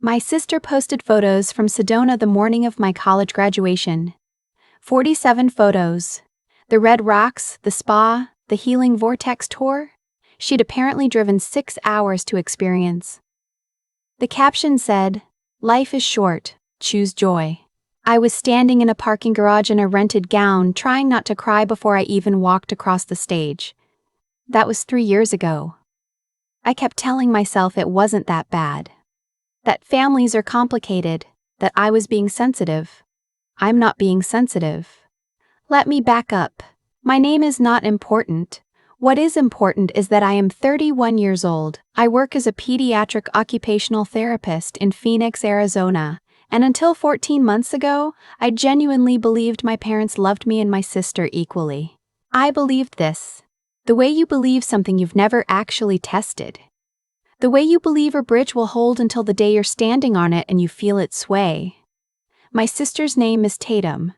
My sister posted photos from Sedona the morning of my college graduation. 47 photos. The red rocks, the spa, the healing vortex tour. She'd apparently driven 6 hours to experience. The caption said, "Life is short, choose joy." I was standing in a parking garage in a rented gown, trying not to cry before I even walked across the stage. That was 3 years ago. I kept telling myself it wasn't that bad. That families are complicated, that I was being sensitive. I'm not being sensitive. Let me back up. My name is not important. What is important is that I am 31 years old. I work as a pediatric occupational therapist in Phoenix, Arizona, and until 14 months ago, I genuinely believed my parents loved me and my sister equally. I believed this. The way you believe something you've never actually tested. The way you believe a bridge will hold until the day you're standing on it and you feel it sway. My sister's name is Tatum.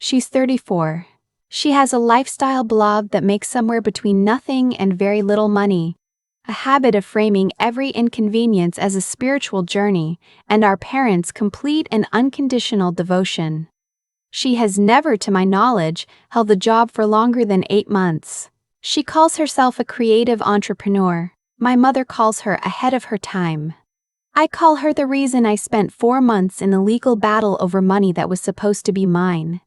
She's 34. She has a lifestyle blog that makes somewhere between nothing and very little money, a habit of framing every inconvenience as a spiritual journey, and our parents' complete and unconditional devotion. She has never, to my knowledge, held the job for longer than 8 months. She calls herself a creative entrepreneur. My mother calls her ahead of her time. I call her the reason I spent 4 months in a legal battle over money that was supposed to be mine.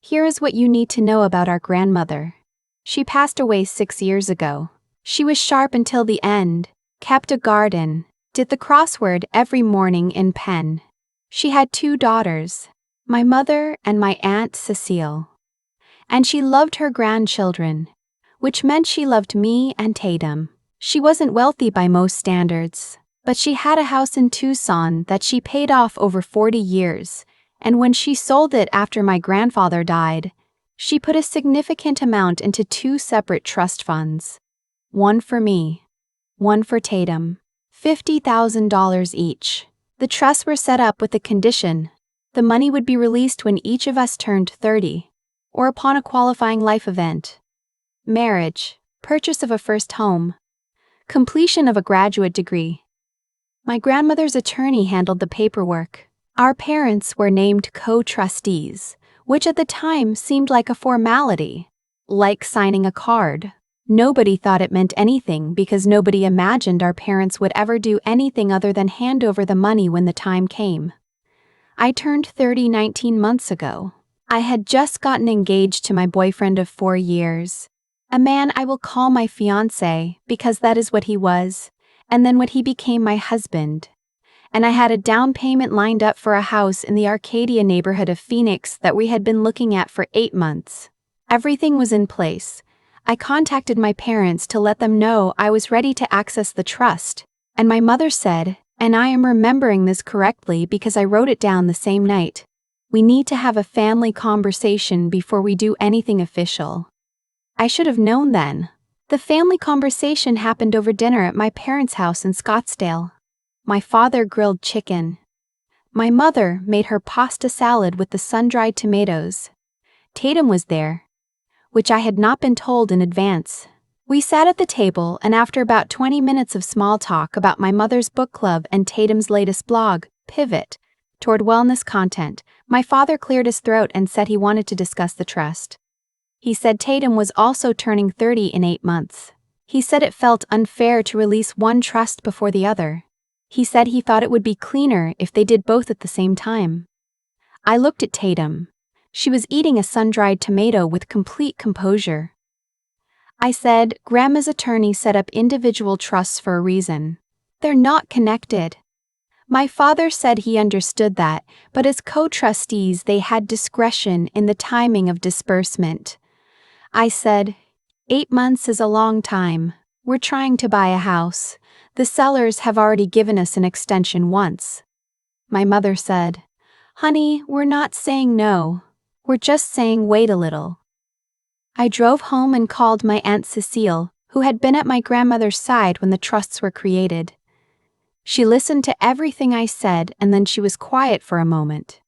Here is what you need to know about our grandmother. She passed away 6 years ago. She was sharp until the end, kept a garden, did the crossword every morning in pen. She had 2 daughters, my mother and my Aunt Cecile. And she loved her grandchildren, which meant she loved me and Tatum. She wasn't wealthy by most standards, but she had a house in Tucson that she paid off over 40 years, and when she sold it after my grandfather died, she put a significant amount into 2 separate trust funds. One for me, one for Tatum, $50,000 each. The trusts were set up with the condition the money would be released when each of us turned 30, or upon a qualifying life event. Marriage, purchase of a first home, completion of a graduate degree. My grandmother's attorney handled the paperwork. Our parents were named co-trustees, which at the time seemed like a formality, like signing a card. Nobody thought it meant anything because nobody imagined our parents would ever do anything other than hand over the money when the time came. I turned 30 19 months ago. I had just gotten engaged to my boyfriend of 4 years. A man I will call my fiancé because that is what he was, and then what he became my husband. And I had a down payment lined up for a house in the Arcadia neighborhood of Phoenix that we had been looking at for 8 months. Everything was in place. I contacted my parents to let them know I was ready to access the trust, and my mother said, and I am remembering this correctly because I wrote it down the same night, "We need to have a family conversation before we do anything official." I should have known then. The family conversation happened over dinner at my parents' house in Scottsdale. My father grilled chicken. My mother made her pasta salad with the sun-dried tomatoes. Tatum was there, which I had not been told in advance. We sat at the table, and after about 20 minutes of small talk about my mother's book club and Tatum's latest blog, Pivot, toward wellness content, my father cleared his throat and said he wanted to discuss the trust. He said Tatum was also turning 30 in 8 months. He said it felt unfair to release one trust before the other. He said he thought it would be cleaner if they did both at the same time. I looked at Tatum. She was eating a sun-dried tomato with complete composure. I said, "Grandma's attorney set up individual trusts for a reason. They're not connected." My father said he understood that, but as co-trustees they had discretion in the timing of disbursement. I said, 8 months is a long time. We're trying to buy a house. The sellers have already given us an extension once. My mother said, "Honey, we're not saying no. We're just saying wait a little." I drove home and called my Aunt Cecile, who had been at my grandmother's side when the trusts were created. She listened to everything I said, and then she was quiet for a moment.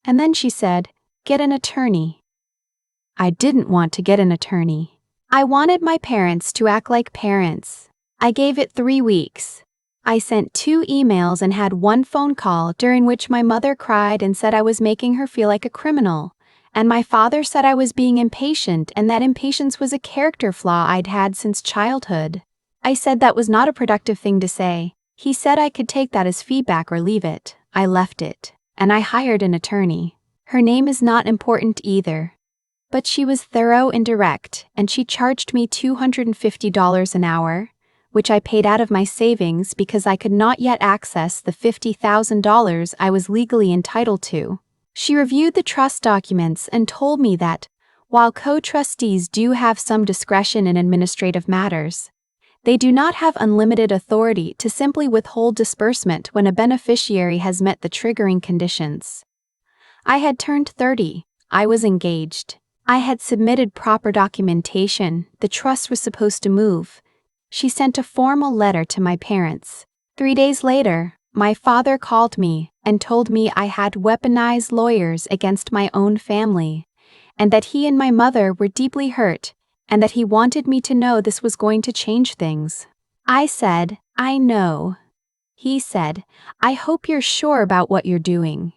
And then she said, "Get an attorney." I didn't want to get an attorney. I wanted my parents to act like parents. I gave it 3 weeks. I sent 2 emails and had 1 phone call during which my mother cried and said I was making her feel like a criminal, and my father said I was being impatient and that impatience was a character flaw I'd had since childhood. I said that was not a productive thing to say. He said I could take that as feedback or leave it. I left it, and I hired an attorney. Her name is not important either. But she was thorough and direct, and she charged me $250 an hour, which I paid out of my savings because I could not yet access the $50,000 I was legally entitled to. She reviewed the trust documents and told me that, while co-trustees do have some discretion in administrative matters, they do not have unlimited authority to simply withhold disbursement when a beneficiary has met the triggering conditions. I had turned 30. I was engaged. I had submitted proper documentation. The trust was supposed to move. She sent a formal letter to my parents. 3 days later, my father called me and told me I had weaponized lawyers against my own family, and that he and my mother were deeply hurt, and that he wanted me to know this was going to change things. I said, I know. He said, I hope you're sure about what you're doing.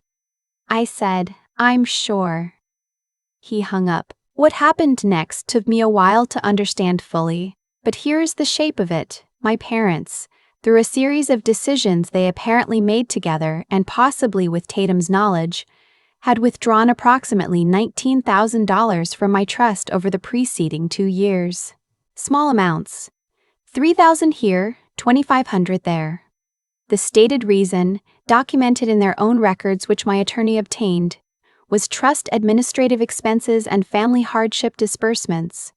I said, I'm sure. He hung up. What happened next took me a while to understand fully, but here's the shape of it. My parents, through a series of decisions they apparently made together and possibly with Tatum's knowledge, had withdrawn approximately $19,000 from my trust over the preceding 2 years. Small amounts. $3,000 here, $2,500 there. The stated reason, documented in their own records which my attorney obtained, was trust administrative expenses and family hardship disbursements.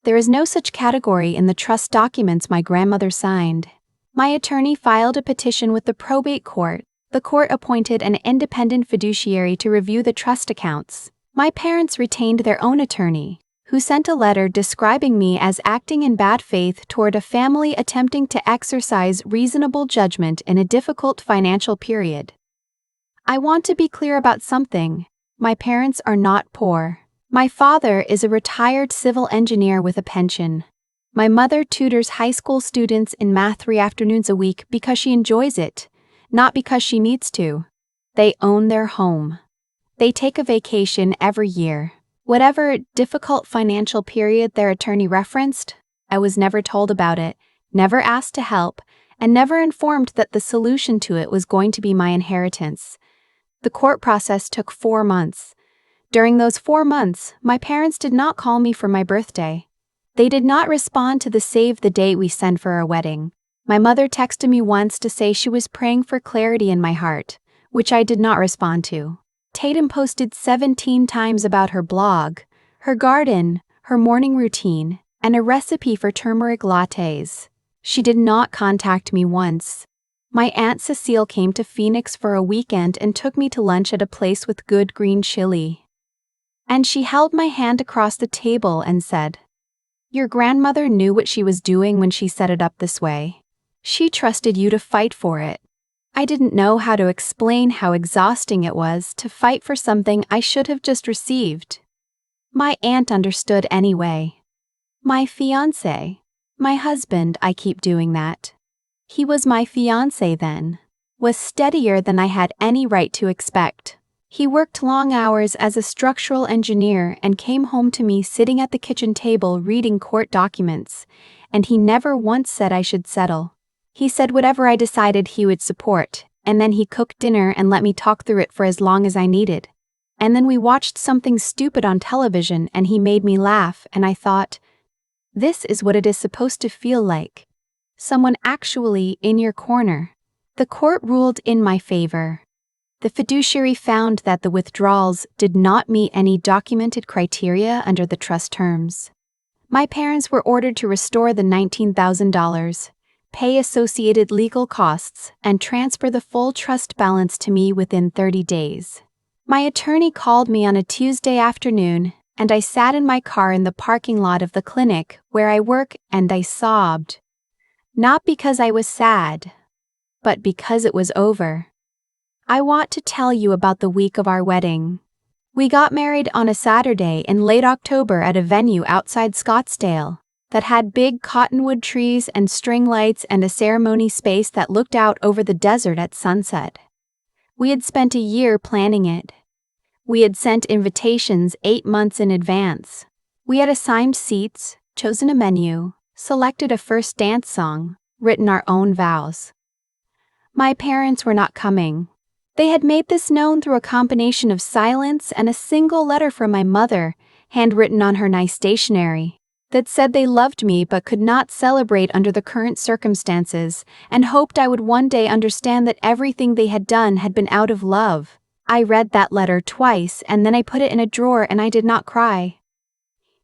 There is no such category in the trust documents my grandmother signed. My attorney filed a petition with the probate court. The court appointed an independent fiduciary to review the trust accounts. My parents retained their own attorney, who sent a letter describing me as acting in bad faith toward a family attempting to exercise reasonable judgment in a difficult financial period. I want to be clear about something. My parents are not poor. My father is a retired civil engineer with a pension. My mother tutors high school students in math 3 afternoons a week because she enjoys it, not because she needs to. They own their home. They take a vacation every year. Whatever difficult financial period their attorney referenced, I was never told about it, never asked to help, and never informed that the solution to it was going to be my inheritance. The court process took 4 months. During those 4 months, my parents did not call me for my birthday. They did not respond to the save the date we sent for our wedding. My mother texted me once to say she was praying for clarity in my heart, which I did not respond to. Tatum posted 17 times about her blog, her garden, her morning routine, and a recipe for turmeric lattes. She did not contact me once. My Aunt Cecile came to Phoenix for a weekend and took me to lunch at a place with good green chili. And she held my hand across the table and said, "Your grandmother knew what she was doing when she set it up this way. She trusted you to fight for it." I didn't know how to explain how exhausting it was to fight for something I should have just received. My aunt understood anyway. My fiancé. My husband, I keep doing that. He was my fiancé then. Was steadier than I had any right to expect. He worked long hours as a structural engineer and came home to me sitting at the kitchen table reading court documents, and he never once said I should settle. He said whatever I decided he would support, and then he cooked dinner and let me talk through it for as long as I needed. And then we watched something stupid on television and he made me laugh, and I thought, this is what it is supposed to feel like. Someone actually in your corner. The court ruled in my favor. The fiduciary found that the withdrawals did not meet any documented criteria under the trust terms. My parents were ordered to restore the $19,000, pay associated legal costs, and transfer the full trust balance to me within 30 days. My attorney called me on a Tuesday afternoon, and I sat in my car in the parking lot of the clinic where I work and I sobbed. Not because I was sad, but because it was over. I want to tell you about the week of our wedding. We got married on a Saturday in late October at a venue outside Scottsdale. that had big cottonwood trees and string lights and a ceremony space that looked out over the desert at sunset. We had spent a year planning it. We had sent invitations 8 months in advance. We had assigned seats, chosen a menu, selected a first dance song, written our own vows. My parents were not coming. They had made this known through a combination of silence and a single letter from my mother, handwritten on her nice stationery, that said they loved me but could not celebrate under the current circumstances and hoped I would one day understand that everything they had done had been out of love. I read that letter twice and then I put it in a drawer and I did not cry.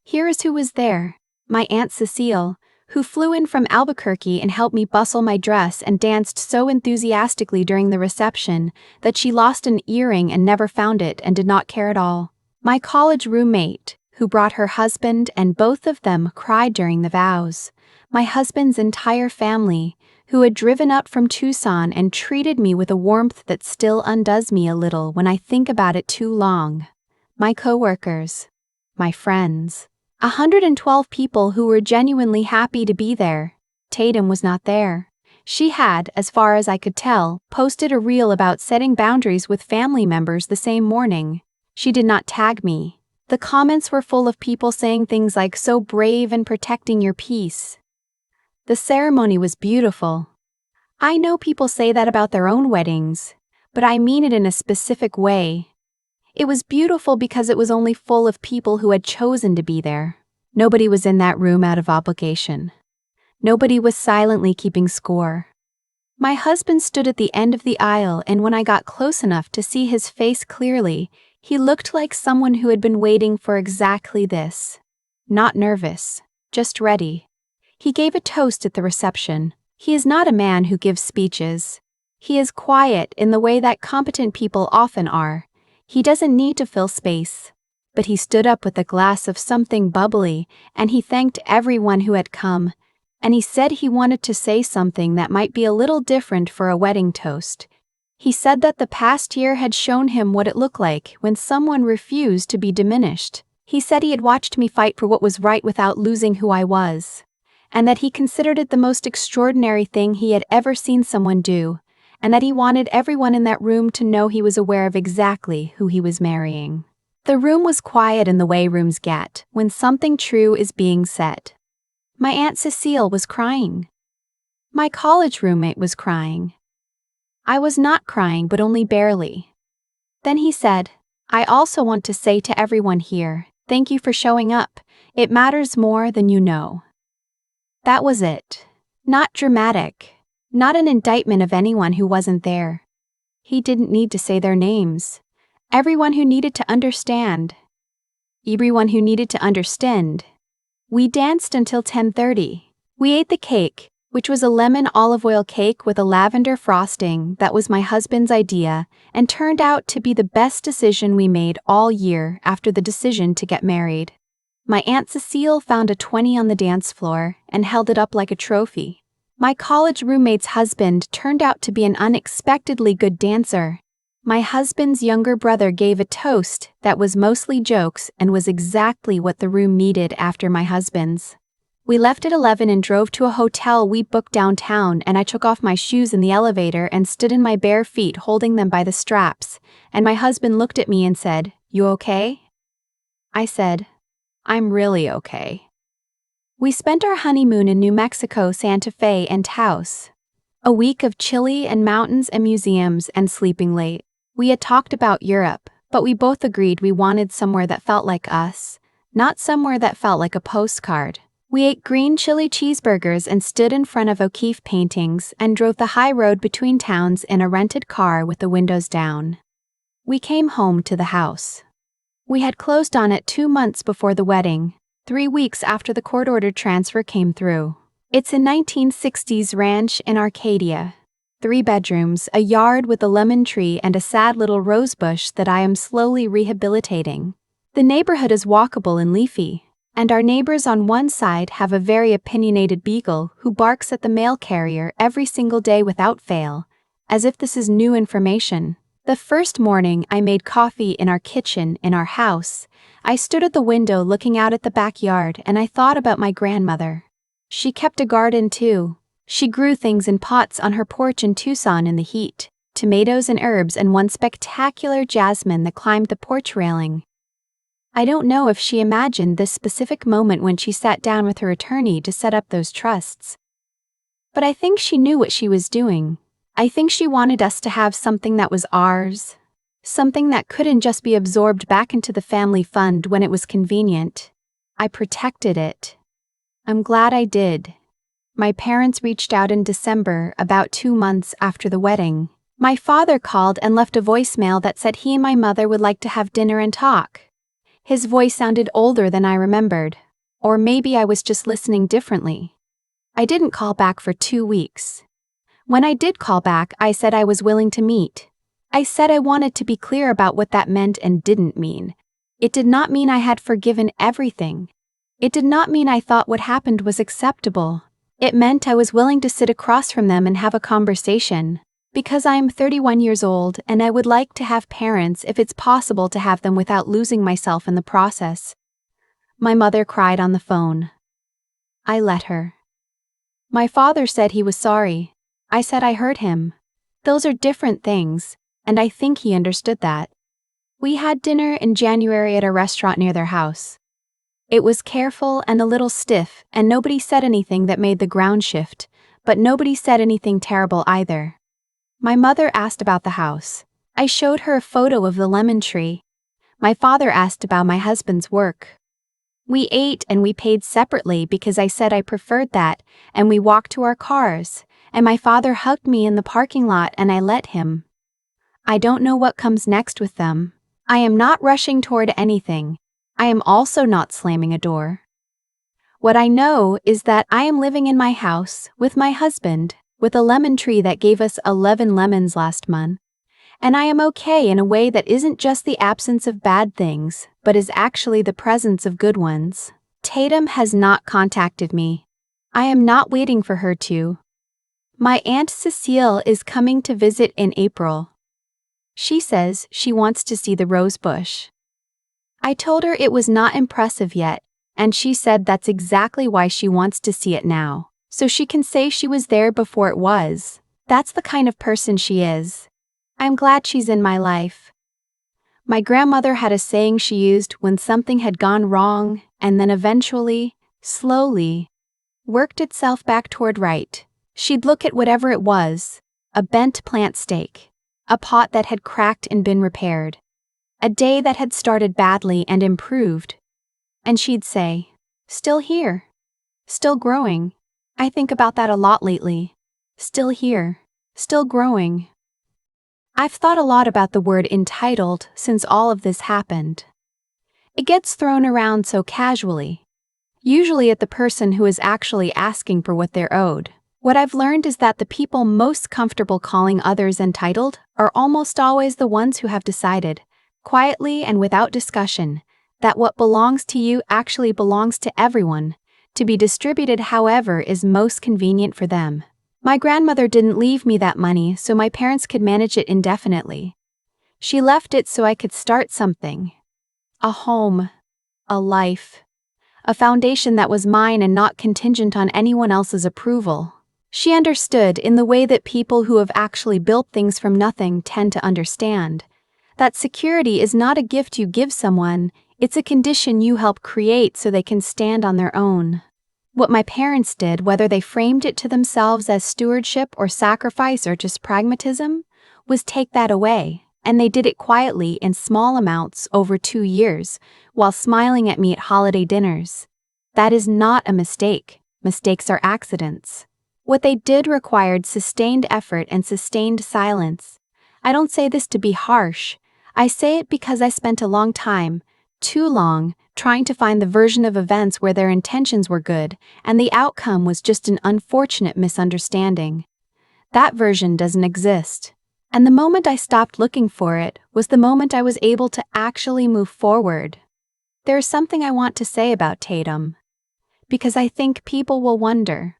Here is who was there: my Aunt Cecile, who flew in from Albuquerque and helped me bustle my dress and danced so enthusiastically during the reception that she lost an earring and never found it and did not care at all. My college roommate, who brought her husband, and both of them cried during the vows. My husband's entire family, who had driven up from Tucson and treated me with a warmth that still undoes me a little when I think about it too long. My coworkers. My friends. 112 people who were genuinely happy to be there. Tatum was not there. She had, as far as I could tell, posted a reel about setting boundaries with family members the same morning. She did not tag me. The comments were full of people saying things like "so brave and protecting your peace." The ceremony was beautiful. I know people say that about their own weddings, but I mean it in a specific way. It was beautiful because it was only full of people who had chosen to be there. Nobody was in that room out of obligation. Nobody was silently keeping score. My husband stood at the end of the aisle, and when I got close enough to see his face clearly, he looked like someone who had been waiting for exactly this. Not nervous, just ready. He gave a toast at the reception. He is not a man who gives speeches. He is quiet in the way that competent people often are. He doesn't need to fill space. But he stood up with a glass of something bubbly, and he thanked everyone who had come, and he said he wanted to say something that might be a little different for a wedding toast. He said that the past year had shown him what it looked like when someone refused to be diminished. He said he had watched me fight for what was right without losing who I was, and that he considered it the most extraordinary thing he had ever seen someone do, and that he wanted everyone in that room to know he was aware of exactly who he was marrying. The room was quiet in the way rooms get when something true is being said. My Aunt Cecile was crying. My college roommate was crying. I was not crying, but only barely. Then he said, "I also want to say to everyone here, thank you for showing up. It matters more than you know." That was it. Not dramatic. Not an indictment of anyone who wasn't there. He didn't need to say their names. Everyone who needed to understand. Everyone who needed to understand. We danced until 10:30. We ate the cake, which was a lemon olive oil cake with a lavender frosting that was my husband's idea and turned out to be the best decision we made all year after the decision to get married. My Aunt Cecile found a 20 on the dance floor and held it up like a trophy. My college roommate's husband turned out to be an unexpectedly good dancer. My husband's younger brother gave a toast that was mostly jokes and was exactly what the room needed after my husband's. We left at 11 and drove to a hotel we booked downtown, and I took off my shoes in the elevator and stood in my bare feet holding them by the straps, and my husband looked at me and said, "You okay?" I said, "I'm really okay." We spent our honeymoon in New Mexico, Santa Fe, and Taos. A week of Chile and mountains and museums and sleeping late. We had talked about Europe, but we both agreed we wanted somewhere that felt like us, not somewhere that felt like a postcard. We ate green chili cheeseburgers and stood in front of O'Keeffe paintings and drove the high road between towns in a rented car with the windows down. We came home to the house. We had closed on it 2 months before the wedding, 3 weeks after the court-ordered transfer came through. It's a 1960s ranch in Arcadia. 3 bedrooms, a yard with a lemon tree and a sad little rose bush that I am slowly rehabilitating. The neighborhood is walkable and leafy, and our neighbors on one side have a very opinionated beagle who barks at the mail carrier every single day without fail, as if this is new information. The first morning I made coffee in our kitchen in our house, I stood at the window looking out at the backyard and I thought about my grandmother. She kept a garden too. She grew things in pots on her porch in Tucson in the heat, tomatoes and herbs and one spectacular jasmine that climbed the porch railing. I don't know if she imagined this specific moment when she sat down with her attorney to set up those trusts. But I think she knew what she was doing. I think she wanted us to have something that was ours. Something that couldn't just be absorbed back into the family fund when it was convenient. I protected it. I'm glad I did. My parents reached out in December, about 2 months after the wedding. My father called and left a voicemail that said he and my mother would like to have dinner and talk. His voice sounded older than I remembered. Or maybe I was just listening differently. I didn't call back for 2 weeks. When I did call back, I said I was willing to meet. I said I wanted to be clear about what that meant and didn't mean. It did not mean I had forgiven everything. It did not mean I thought what happened was acceptable. It meant I was willing to sit across from them and have a conversation. Because I am 31 years old and I would like to have parents if it's possible to have them without losing myself in the process. My mother cried on the phone. I let her. My father said he was sorry. I said I hurt him. Those are different things, and I think he understood that. We had dinner in January at a restaurant near their house. It was careful and a little stiff, and nobody said anything that made the ground shift, but nobody said anything terrible either. My mother asked about the house. I showed her a photo of the lemon tree. My father asked about my husband's work. We ate and we paid separately because I said I preferred that, and we walked to our cars, and my father hugged me in the parking lot and I let him. I don't know what comes next with them. I am not rushing toward anything. I am also not slamming a door. What I know is that I am living in my house with my husband, with a lemon tree that gave us 11 lemons last month. And I am okay in a way that isn't just the absence of bad things, but is actually the presence of good ones. Tatum has not contacted me. I am not waiting for her to. My Aunt Cecile is coming to visit in April. She says she wants to see the rose bush. I told her it was not impressive yet, and she said that's exactly why she wants to see it now, so she can say she was there before it was. That's the kind of person she is. I'm glad she's in my life. My grandmother had a saying she used when something had gone wrong and then eventually, slowly, worked itself back toward right. She'd look at whatever it was, a bent plant stake, a pot that had cracked and been repaired, a day that had started badly and improved, and she'd say, still here, still growing. I think about that a lot lately. Still here, still growing. I've thought a lot about the word entitled since all of this happened. It gets thrown around so casually, usually at the person who is actually asking for what they're owed. What I've learned is that the people most comfortable calling others entitled are almost always the ones who have decided, quietly and without discussion, that what belongs to you actually belongs to everyone, to be distributed however is most convenient for them. My grandmother didn't leave me that money so my parents could manage it indefinitely. She left it so I could start something. A home. A life. A foundation that was mine and not contingent on anyone else's approval. She understood, in the way that people who have actually built things from nothing tend to understand, that security is not a gift you give someone, it's a condition you help create so they can stand on their own. What my parents did, whether they framed it to themselves as stewardship or sacrifice or just pragmatism, was take that away, and they did it quietly in small amounts over 2 years, while smiling at me at holiday dinners. That is not a mistake. Mistakes are accidents. What they did required sustained effort and sustained silence. I don't say this to be harsh. I say it because I spent a long time, too long, trying to find the version of events where their intentions were good, and the outcome was just an unfortunate misunderstanding. That version doesn't exist. And the moment I stopped looking for it was the moment I was able to actually move forward. There's something I want to say about Tatum, because I think people will wonder.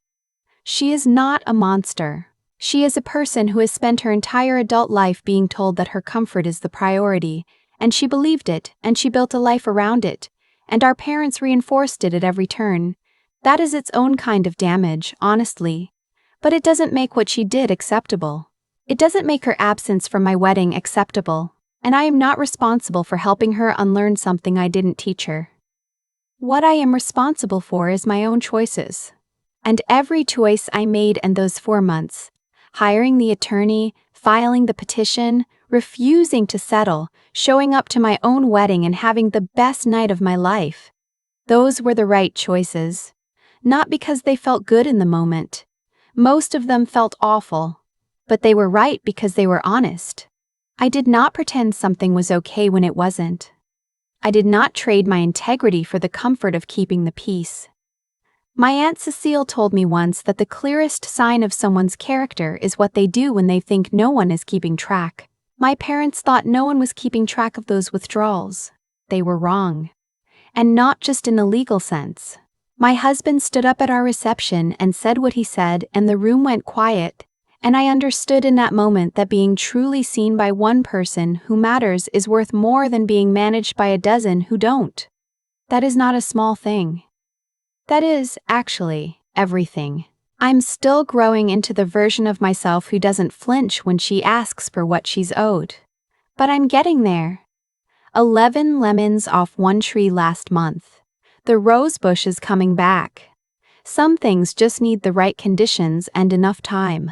She is not a monster. She is a person who has spent her entire adult life being told that her comfort is the priority, and she believed it, and she built a life around it, and our parents reinforced it at every turn. That is its own kind of damage, honestly. But it doesn't make what she did acceptable. It doesn't make her absence from my wedding acceptable, and I am not responsible for helping her unlearn something I didn't teach her. What I am responsible for is my own choices. And every choice I made in those 4 months, hiring the attorney, filing the petition, refusing to settle, showing up to my own wedding and having the best night of my life. Those were the right choices. Not because they felt good in the moment. Most of them felt awful. But they were right because they were honest. I did not pretend something was okay when it wasn't. I did not trade my integrity for the comfort of keeping the peace. My Aunt Cecile told me once that the clearest sign of someone's character is what they do when they think no one is keeping track. My parents thought no one was keeping track of those withdrawals. They were wrong. And not just in a legal sense. My husband stood up at our reception and said what he said, and the room went quiet, and I understood in that moment that being truly seen by one person who matters is worth more than being managed by a dozen who don't. That is not a small thing. That is, actually, everything. I'm still growing into the version of myself who doesn't flinch when she asks for what she's owed. But I'm getting there. 11 lemons off one tree last month. The rose bush is coming back. Some things just need the right conditions and enough time.